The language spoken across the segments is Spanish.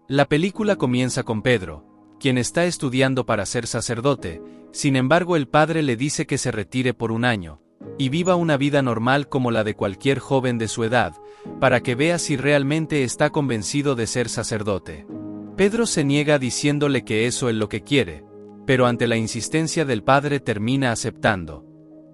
La película comienza con Pedro, quien está estudiando para ser sacerdote. Sin embargo, el padre le dice que se retire por un año y viva una vida normal como la de cualquier joven de su edad, para que vea si realmente está convencido de ser sacerdote. Pedro se niega diciéndole que eso es lo que quiere, pero ante la insistencia del padre termina aceptando.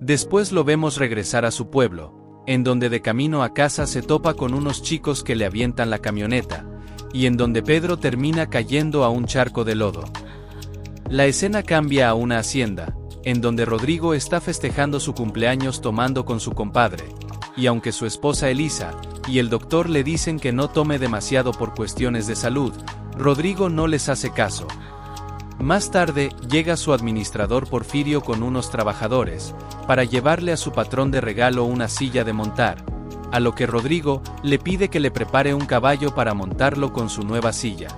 Después lo vemos regresar a su pueblo, en donde de camino a casa se topa con unos chicos que le avientan la camioneta, y en donde Pedro termina cayendo a un charco de lodo. La escena cambia a una hacienda, en donde Rodrigo está festejando su cumpleaños tomando con su compadre, y aunque su esposa Elisa y el doctor le dicen que no tome demasiado por cuestiones de salud, Rodrigo no les hace caso. Más tarde, llega su administrador Porfirio con unos trabajadores, para llevarle a su patrón de regalo una silla de montar, a lo que Rodrigo le pide que le prepare un caballo para montarlo con su nueva silla.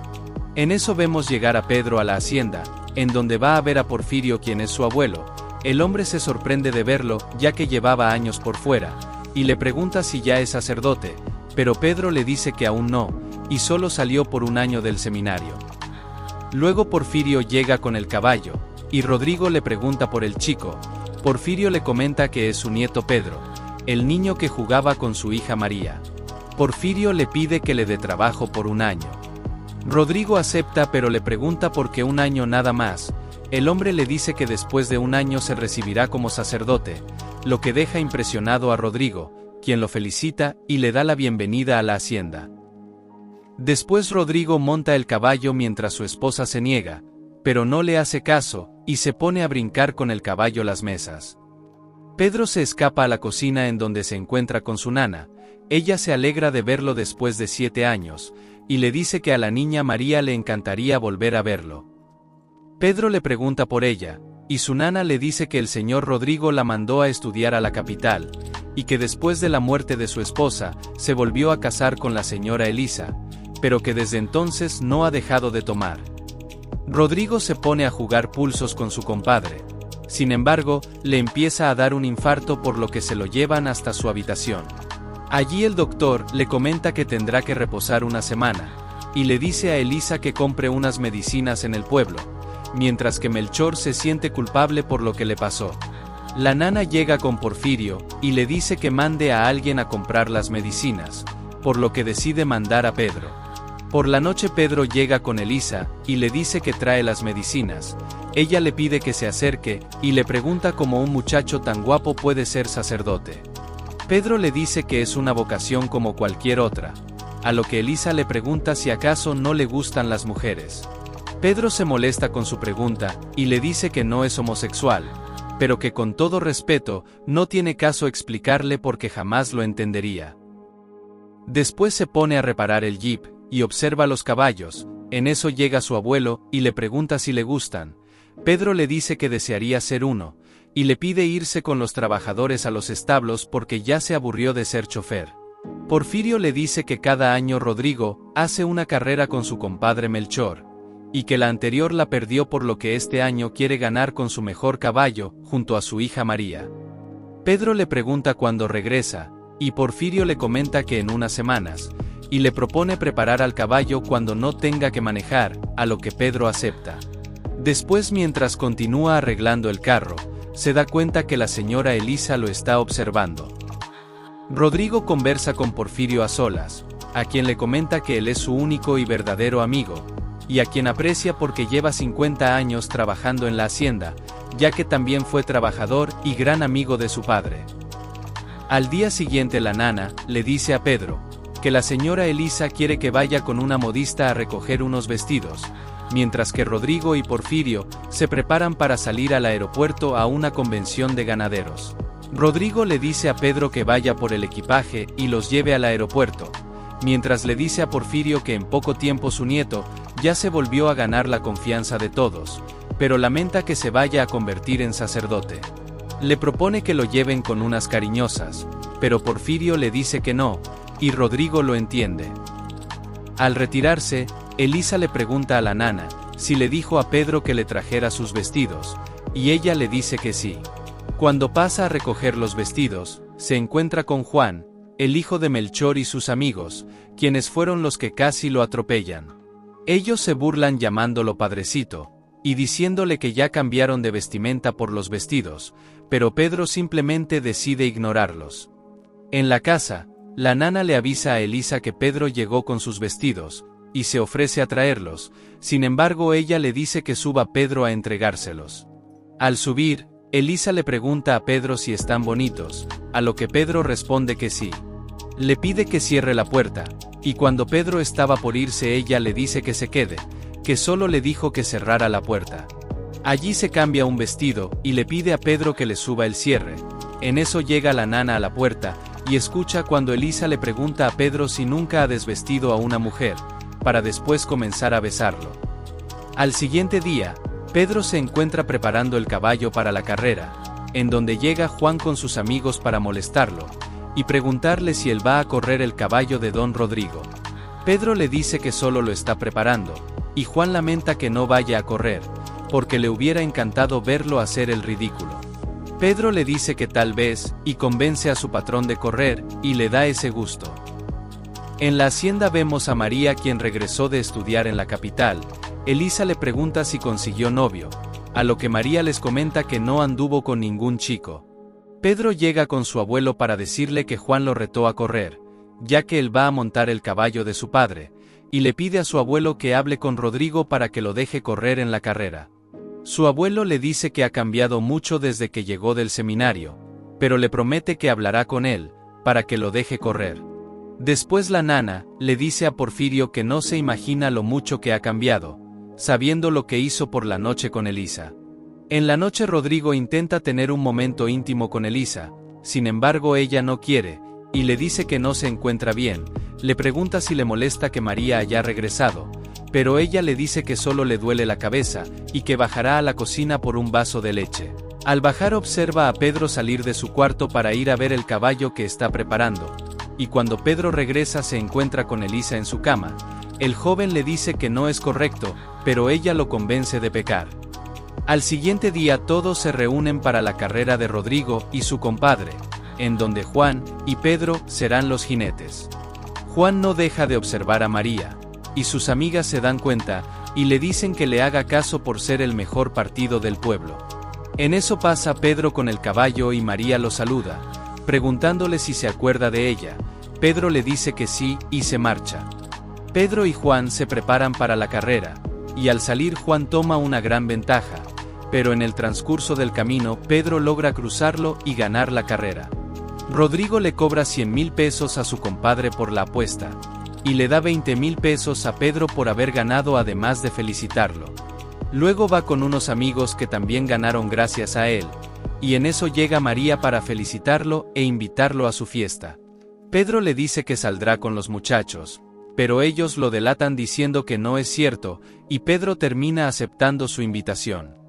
En eso vemos llegar a Pedro a la hacienda, en donde va a ver a Porfirio, quien es su abuelo. El hombre se sorprende de verlo, ya que llevaba años por fuera, y le pregunta si ya es sacerdote, pero Pedro le dice que aún no, y solo salió por un año del seminario. Luego Porfirio llega con el caballo, y Rodrigo le pregunta por el chico. Porfirio le comenta que es su nieto Pedro, el niño que jugaba con su hija María. Porfirio le pide que le dé trabajo por un año. Rodrigo acepta, pero le pregunta por qué un año nada más. El hombre le dice que después de un año se recibirá como sacerdote, lo que deja impresionado a Rodrigo, quien lo felicita y le da la bienvenida a la hacienda. Después Rodrigo monta el caballo mientras su esposa se niega, pero no le hace caso, y se pone a brincar con el caballo las mesas. Pedro se escapa a la cocina en donde se encuentra con su nana. Ella se alegra de verlo después de 7 años, y le dice que a la niña María le encantaría volver a verlo. Pedro le pregunta por ella, y su nana le dice que el señor Rodrigo la mandó a estudiar a la capital, y que después de la muerte de su esposa, se volvió a casar con la señora Elisa, pero que desde entonces no ha dejado de tomar. Rodrigo se pone a jugar pulsos con su compadre. Sin embargo, le empieza a dar un infarto, por lo que se lo llevan hasta su habitación. Allí el doctor le comenta que tendrá que reposar una semana, y le dice a Elisa que compre unas medicinas en el pueblo, mientras que Melchor se siente culpable por lo que le pasó. La nana llega con Porfirio, y le dice que mande a alguien a comprar las medicinas, por lo que decide mandar a Pedro. Por la noche Pedro llega con Elisa, y le dice que trae las medicinas. Ella le pide que se acerque, y le pregunta cómo un muchacho tan guapo puede ser sacerdote. Pedro le dice que es una vocación como cualquier otra, a lo que Elisa le pregunta si acaso no le gustan las mujeres. Pedro se molesta con su pregunta, y le dice que no es homosexual, pero que con todo respeto, no tiene caso explicarle porque jamás lo entendería. Después se pone a reparar el jeep, y observa los caballos. En eso llega su abuelo, y le pregunta si le gustan. Pedro le dice que desearía ser uno, y le pide irse con los trabajadores a los establos porque ya se aburrió de ser chofer. Porfirio le dice que cada año Rodrigo hace una carrera con su compadre Melchor, y que la anterior la perdió, por lo que este año quiere ganar con su mejor caballo, junto a su hija María. Pedro le pregunta cuándo regresa, y Porfirio le comenta que en unas semanas, y le propone preparar al caballo cuando no tenga que manejar, a lo que Pedro acepta. Después, mientras continúa arreglando el carro, se da cuenta que la señora Elisa lo está observando. Rodrigo conversa con Porfirio a solas, a quien le comenta que él es su único y verdadero amigo, y a quien aprecia porque lleva 50 años trabajando en la hacienda, ya que también fue trabajador y gran amigo de su padre. Al día siguiente la nana le dice a Pedro que la señora Elisa quiere que vaya con una modista a recoger unos vestidos, mientras que Rodrigo y Porfirio se preparan para salir al aeropuerto a una convención de ganaderos. Rodrigo le dice a Pedro que vaya por el equipaje y los lleve al aeropuerto, mientras le dice a Porfirio que en poco tiempo su nieto ya se volvió a ganar la confianza de todos, pero lamenta que se vaya a convertir en sacerdote. Le propone que lo lleven con unas cariñosas, pero Porfirio le dice que no, y Rodrigo lo entiende. Al retirarse, Elisa le pregunta a la nana si le dijo a Pedro que le trajera sus vestidos, y ella le dice que sí. Cuando pasa a recoger los vestidos, se encuentra con Juan, el hijo de Melchor y sus amigos, quienes fueron los que casi lo atropellan. Ellos se burlan llamándolo padrecito, y diciéndole que ya cambiaron de vestimenta por los vestidos, pero Pedro simplemente decide ignorarlos. En la casa, la nana le avisa a Elisa que Pedro llegó con sus vestidos, y se ofrece a traerlos, sin embargo ella le dice que suba Pedro a entregárselos. Al subir, Elisa le pregunta a Pedro si están bonitos, a lo que Pedro responde que sí. Le pide que cierre la puerta, y cuando Pedro estaba por irse ella le dice que se quede, que solo le dijo que cerrara la puerta. Allí se cambia un vestido, y le pide a Pedro que le suba el cierre. En eso llega la nana a la puerta, y escucha cuando Elisa le pregunta a Pedro si nunca ha desvestido a una mujer, para después comenzar a besarlo. Al siguiente día, Pedro se encuentra preparando el caballo para la carrera, en donde llega Juan con sus amigos para molestarlo, y preguntarle si él va a correr el caballo de don Rodrigo. Pedro le dice que solo lo está preparando, y Juan lamenta que no vaya a correr, porque le hubiera encantado verlo hacer el ridículo. Pedro le dice que tal vez, y convence a su patrón de correr, y le da ese gusto. En la hacienda vemos a María, quien regresó de estudiar en la capital. Elisa le pregunta si consiguió novio, a lo que María les comenta que no anduvo con ningún chico. Pedro llega con su abuelo para decirle que Juan lo retó a correr, ya que él va a montar el caballo de su padre, y le pide a su abuelo que hable con Rodrigo para que lo deje correr en la carrera. Su abuelo le dice que ha cambiado mucho desde que llegó del seminario, pero le promete que hablará con él, para que lo deje correr. Después la nana le dice a Porfirio que no se imagina lo mucho que ha cambiado, sabiendo lo que hizo por la noche con Elisa. En la noche Rodrigo intenta tener un momento íntimo con Elisa, sin embargo ella no quiere, y le dice que no se encuentra bien. Le pregunta si le molesta que María haya regresado, pero ella le dice que solo le duele la cabeza, y que bajará a la cocina por un vaso de leche. Al bajar observa a Pedro salir de su cuarto para ir a ver el caballo que está preparando, y cuando Pedro regresa se encuentra con Elisa en su cama. El joven le dice que no es correcto, pero ella lo convence de pecar. Al siguiente día todos se reúnen para la carrera de Rodrigo y su compadre, en donde Juan y Pedro serán los jinetes. Juan no deja de observar a María, y sus amigas se dan cuenta, y le dicen que le haga caso por ser el mejor partido del pueblo. En eso pasa Pedro con el caballo y María lo saluda, preguntándole si se acuerda de ella. Pedro le dice que sí, y se marcha. Pedro y Juan se preparan para la carrera, y al salir Juan toma una gran ventaja, pero en el transcurso del camino Pedro logra cruzarlo y ganar la carrera. Rodrigo le cobra 100,000 pesos a su compadre por la apuesta, y le da 20,000 pesos a Pedro por haber ganado, además de felicitarlo. Luego va con unos amigos que también ganaron gracias a él, y en eso llega María para felicitarlo e invitarlo a su fiesta. Pedro le dice que saldrá con los muchachos, pero ellos lo delatan diciendo que no es cierto, y Pedro termina aceptando su invitación.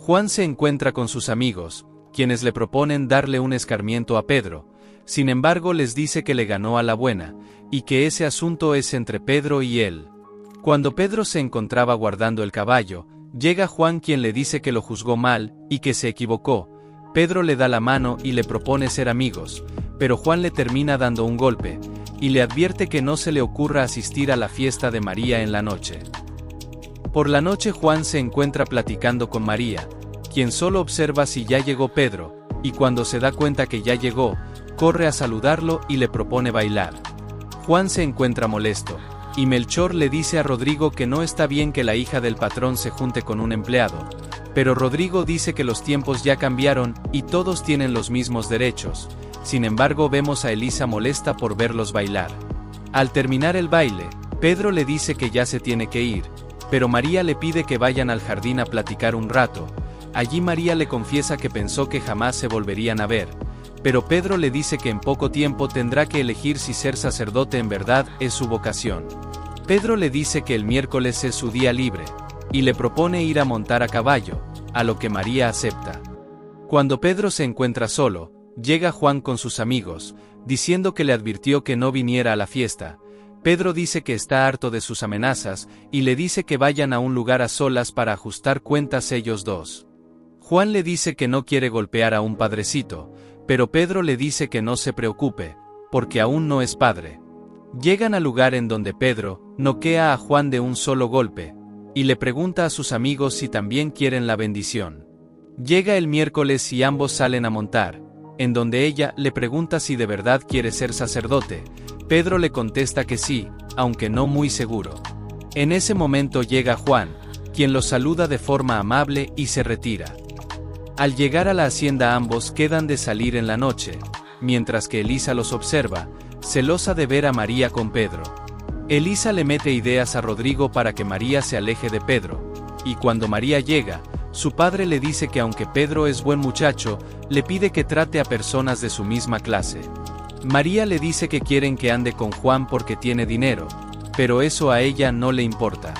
Juan se encuentra con sus amigos, quienes le proponen darle un escarmiento a Pedro. Sin embargo les dice que le ganó a la buena, y que ese asunto es entre Pedro y él. Cuando Pedro se encontraba guardando el caballo, llega Juan, quien le dice que lo juzgó mal, y que se equivocó. Pedro le da la mano y le propone ser amigos, pero Juan le termina dando un golpe, y le advierte que no se le ocurra asistir a la fiesta de María en la noche. Por la noche Juan se encuentra platicando con María, quien solo observa si ya llegó Pedro, y cuando se da cuenta que ya llegó, corre a saludarlo y le propone bailar. Juan se encuentra molesto, y Melchor le dice a Rodrigo que no está bien que la hija del patrón se junte con un empleado, pero Rodrigo dice que los tiempos ya cambiaron, y todos tienen los mismos derechos. Sin embargo vemos a Elisa molesta por verlos bailar. Al terminar el baile, Pedro le dice que ya se tiene que ir, pero María le pide que vayan al jardín a platicar un rato. Allí María le confiesa que pensó que jamás se volverían a ver, pero Pedro le dice que en poco tiempo tendrá que elegir si ser sacerdote en verdad es su vocación. Pedro le dice que el miércoles es su día libre, y le propone ir a montar a caballo, a lo que María acepta. Cuando Pedro se encuentra solo, llega Juan con sus amigos, diciendo que le advirtió que no viniera a la fiesta. Pedro dice que está harto de sus amenazas, y le dice que vayan a un lugar a solas para ajustar cuentas ellos dos. Juan le dice que no quiere golpear a un padrecito, pero Pedro le dice que no se preocupe, porque aún no es padre. Llegan al lugar en donde Pedro noquea a Juan de un solo golpe, y le pregunta a sus amigos si también quieren la bendición. Llega el miércoles y ambos salen a montar, en donde ella le pregunta si de verdad quiere ser sacerdote. Pedro le contesta que sí, aunque no muy seguro. En ese momento llega Juan, quien los saluda de forma amable y se retira. Al llegar a la hacienda ambos quedan de salir en la noche, mientras que Elisa los observa, celosa de ver a María con Pedro. Elisa le mete ideas a Rodrigo para que María se aleje de Pedro, y cuando María llega, su padre le dice que aunque Pedro es buen muchacho, le pide que trate a personas de su misma clase. María le dice que quieren que ande con Juan porque tiene dinero, pero eso a ella no le importa.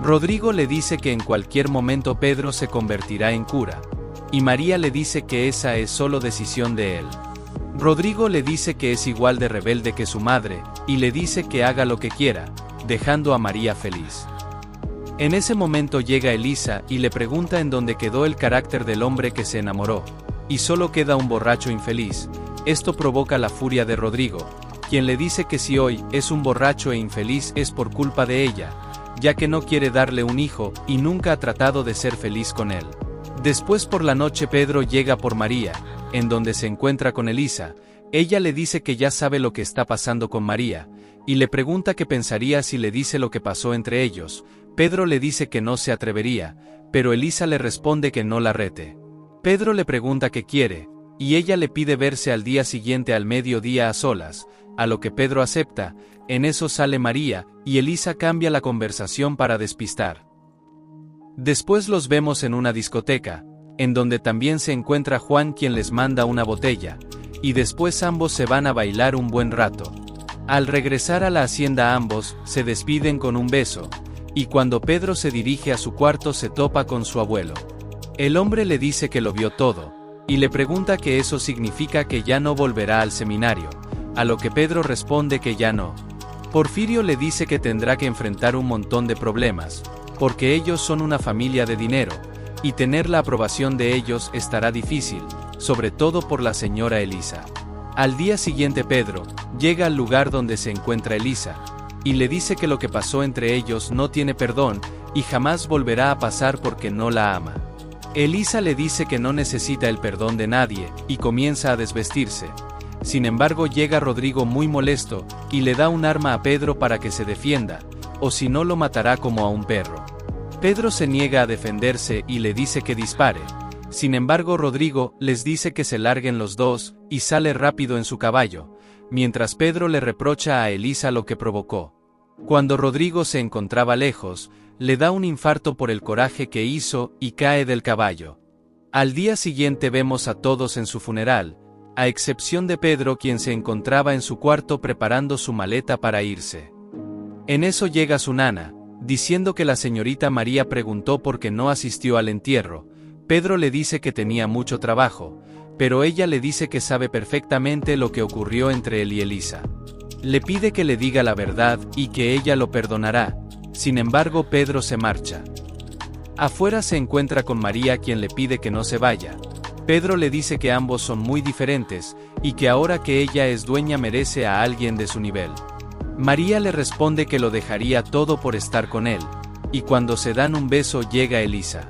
Rodrigo le dice que en cualquier momento Pedro se convertirá en cura, y María le dice que esa es solo decisión de él. Rodrigo le dice que es igual de rebelde que su madre, y le dice que haga lo que quiera, dejando a María feliz. En ese momento llega Elisa y le pregunta en dónde quedó el carácter del hombre que se enamoró, y solo queda un borracho infeliz. Esto provoca la furia de Rodrigo, quien le dice que si hoy es un borracho e infeliz es por culpa de ella, ya que no quiere darle un hijo y nunca ha tratado de ser feliz con él. Después por la noche Pedro llega por María, en donde se encuentra con Elisa. Ella le dice que ya sabe lo que está pasando con María, y le pregunta qué pensaría si le dice lo que pasó entre ellos. Pedro le dice que no se atrevería, pero Elisa le responde que no la rete. Pedro le pregunta qué quiere, y ella le pide verse al día siguiente al mediodía a solas, a lo que Pedro acepta. En eso sale María, y Elisa cambia la conversación para despistar. Después los vemos en una discoteca, en donde también se encuentra Juan, quien les manda una botella, y después ambos se van a bailar un buen rato. Al regresar a la hacienda ambos se despiden con un beso, y cuando Pedro se dirige a su cuarto se topa con su abuelo. El hombre le dice que lo vio todo, y le pregunta que eso significa que ya no volverá al seminario, a lo que Pedro responde que ya no. Porfirio le dice que tendrá que enfrentar un montón de problemas, porque ellos son una familia de dinero, y tener la aprobación de ellos estará difícil, sobre todo por la señora Elisa. Al día siguiente Pedro llega al lugar donde se encuentra Elisa, y le dice que lo que pasó entre ellos no tiene perdón, y jamás volverá a pasar porque no la ama. Elisa le dice que no necesita el perdón de nadie, y comienza a desvestirse. Sin embargo llega Rodrigo muy molesto, y le da un arma a Pedro para que se defienda, o si no lo matará como a un perro. Pedro se niega a defenderse y le dice que dispare. Sin embargo Rodrigo les dice que se larguen los dos, y sale rápido en su caballo, mientras Pedro le reprocha a Elisa lo que provocó. Cuando Rodrigo se encontraba lejos, le da un infarto por el coraje que hizo y cae del caballo. Al día siguiente vemos a todos en su funeral, a excepción de Pedro, quien se encontraba en su cuarto preparando su maleta para irse. En eso llega su nana, diciendo que la señorita María preguntó por qué no asistió al entierro. Pedro le dice que tenía mucho trabajo, pero ella le dice que sabe perfectamente lo que ocurrió entre él y Elisa. Le pide que le diga la verdad y que ella lo perdonará. Sin embargo Pedro se marcha. Afuera se encuentra con María, quien le pide que no se vaya. Pedro le dice que ambos son muy diferentes, y que ahora que ella es dueña merece a alguien de su nivel. María le responde que lo dejaría todo por estar con él, y cuando se dan un beso llega Elisa.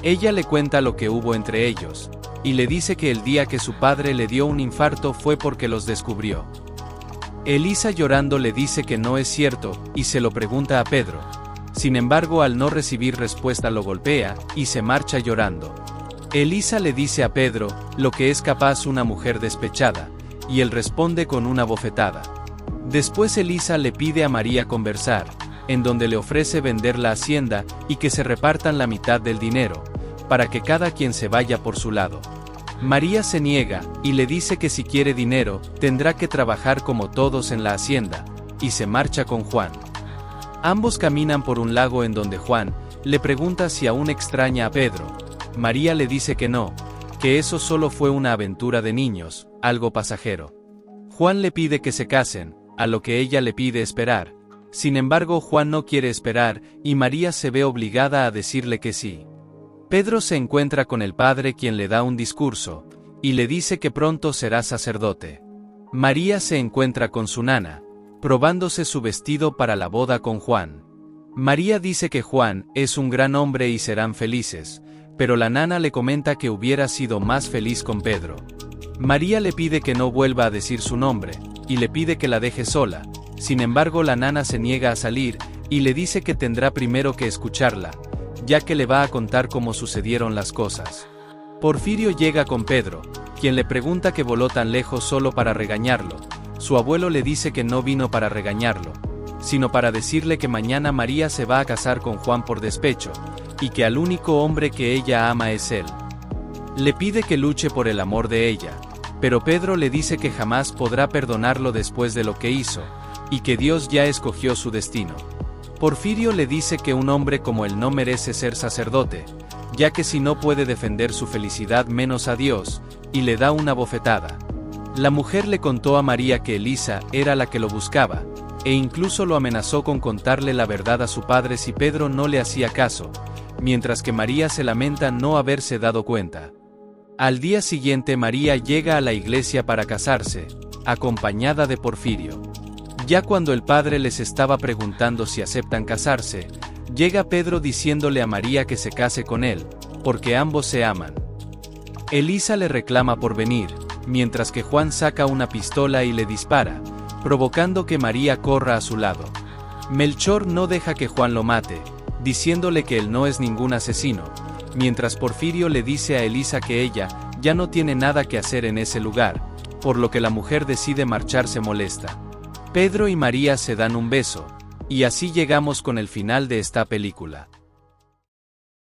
Ella le cuenta lo que hubo entre ellos, y le dice que el día que su padre le dio un infarto fue porque los descubrió. Elisa llorando le dice que no es cierto, y se lo pregunta a Pedro. Sin embargo al no recibir respuesta lo golpea, y se marcha llorando. Elisa le dice a Pedro lo que es capaz una mujer despechada, y él responde con una bofetada. Después Elisa le pide a María conversar, en donde le ofrece vender la hacienda y que se repartan la mitad del dinero, para que cada quien se vaya por su lado. María se niega, y le dice que si quiere dinero, tendrá que trabajar como todos en la hacienda, y se marcha con Juan. Ambos caminan por un lago en donde Juan le pregunta si aún extraña a Pedro. María le dice que no, que eso solo fue una aventura de niños, algo pasajero. Juan le pide que se casen, a lo que ella le pide esperar. Sin embargo Juan no quiere esperar, y María se ve obligada a decirle que sí. Pedro se encuentra con el padre, quien le da un discurso, y le dice que pronto será sacerdote. María se encuentra con su nana, probándose su vestido para la boda con Juan. María dice que Juan es un gran hombre y serán felices, pero la nana le comenta que hubiera sido más feliz con Pedro. María le pide que no vuelva a decir su nombre, y le pide que la deje sola. Sin embargo, la nana se niega a salir, y le dice que tendrá primero que escucharla, ya que le va a contar cómo sucedieron las cosas. Porfirio llega con Pedro, quien le pregunta que voló tan lejos solo para regañarlo. Su abuelo le dice que no vino para regañarlo, sino para decirle que mañana María se va a casar con Juan por despecho, y que al único hombre que ella ama es él. Le pide que luche por el amor de ella, pero Pedro le dice que jamás podrá perdonarlo después de lo que hizo, y que Dios ya escogió su destino. Porfirio le dice que un hombre como él no merece ser sacerdote, ya que si no puede defender su felicidad menos a Dios, y le da una bofetada. La mujer le contó a María que Elisa era la que lo buscaba, e incluso lo amenazó con contarle la verdad a su padre si Pedro no le hacía caso, mientras que María se lamenta no haberse dado cuenta. Al día siguiente María llega a la iglesia para casarse, acompañada de Porfirio. Ya cuando el padre les estaba preguntando si aceptan casarse, llega Pedro diciéndole a María que se case con él, porque ambos se aman. Elisa le reclama por venir, mientras que Juan saca una pistola y le dispara, provocando que María corra a su lado. Melchor no deja que Juan lo mate, diciéndole que él no es ningún asesino, mientras Porfirio le dice a Elisa que ella ya no tiene nada que hacer en ese lugar, por lo que la mujer decide marcharse molesta. Pedro y María se dan un beso, y así llegamos con el final de esta película.